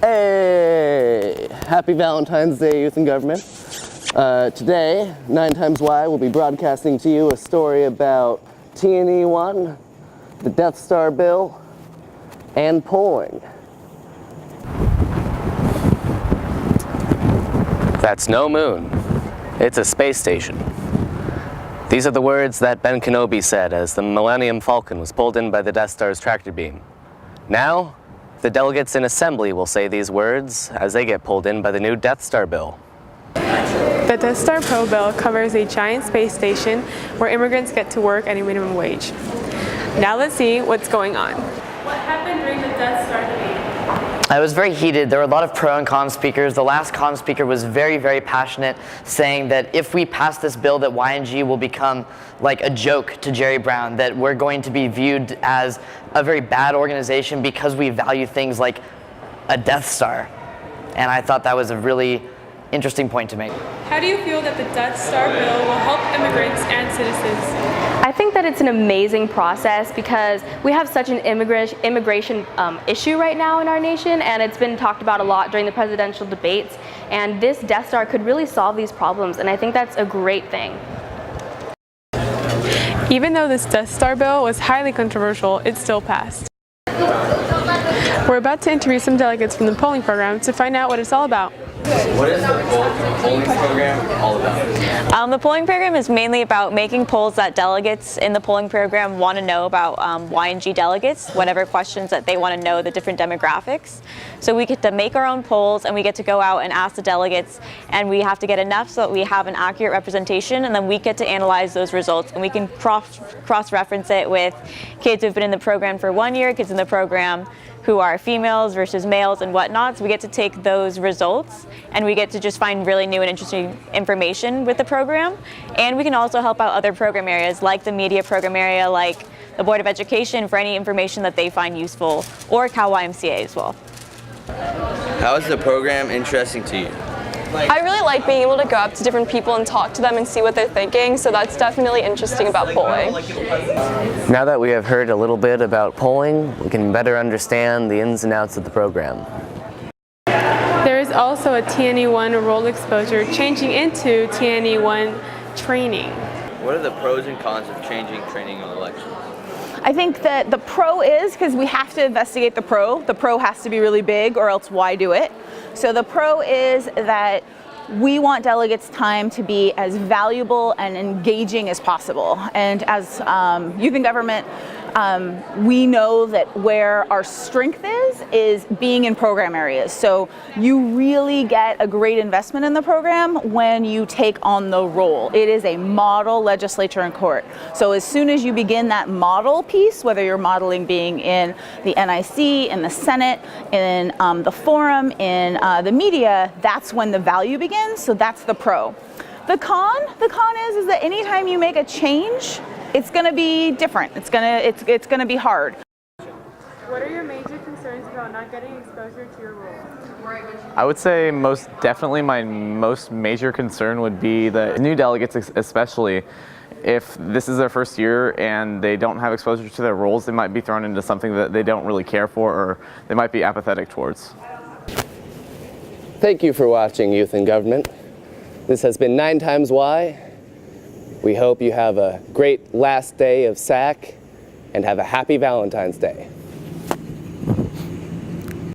Hey! Happy Valentine's Day, Youth in Government. Today, 9 Times Why will be broadcasting to you a story about TNE-1, the Death Star bill, and polling. That's no moon. It's a space station. These are the words that Ben Kenobi said as the Millennium Falcon was pulled in by the Death Star's tractor beam. Now, the delegates in Assembly will say these words as they get pulled in by the new Death Star bill. The Death Star Pro bill covers a giant space station where immigrants get to work at a minimum wage. Now let's see what's going on. What happened during the Death Star debate? It was very heated. There were a lot of pro and con speakers. The last con speaker was very, very passionate, saying that if we pass this bill, that YNG will become like a joke to Jerry Brown, that we're going to be viewed as a very bad organization because we value things like a Death Star. And I thought that was a really interesting point to make. How do you feel that the Death Star bill will help immigrants and citizens? I think that it's an amazing process because we have such an immigration issue right now in our nation, and it's been talked about a lot during the presidential debates, and this Death Star could really solve these problems, and I think that's a great thing. Even though this Death Star bill was highly controversial, it still passed. We're about to interview some delegates from the polling program to find out what it's all about. What is the polling program all about? The polling program is mainly about making polls that delegates in the polling program want to know about YNG delegates, whatever questions that they want to know, the different demographics. So we get to make our own polls and we get to go out and ask the delegates, and we have to get enough so that we have an accurate representation, and then we get to analyze those results and we can cross-reference it with kids who've been in the program for 1 year, kids in the program who are females versus males and whatnot. So we get to take those results and we get to just find really new and interesting information with the program. And we can also help out other program areas like the media program area, like the Board of Education, for any information that they find useful, or Cal YMCA as well. How is the program interesting to you? I really like being able to go up to different people and talk to them and see what they're thinking, so that's definitely interesting about polling. Now that we have heard a little bit about polling, we can better understand the ins and outs of the program. There is also a TNE-1 role exposure changing into TNE-1 training. What are the pros and cons of changing training in elections? I think that the pro is because we have to investigate the pro. The pro has to be really big, or else why do it? So the pro is that we want delegates' time to be as valuable and engaging as possible. And as youth in government, we know that where our strength is being in program areas. So you really get a great investment in the program when you take on the role. It is a model legislature and court. So as soon as you begin that model piece, whether you're modeling being in the NIC, in the Senate, in the forum, in the media, that's when the value begins. So that's the pro. The con is that anytime you make a change, it's going to be different. It's going to be hard. What are your major concerns about not getting exposure to your role? I would say most definitely my most major concern would be the new delegates, especially if this is their first year and they don't have exposure to their roles, they might be thrown into something that they don't really care for, or they might be apathetic towards. Thank you for watching Youth in Government. This has been 9 Times Why. We hope you have a great last day of SAC and have a happy Valentine's Day.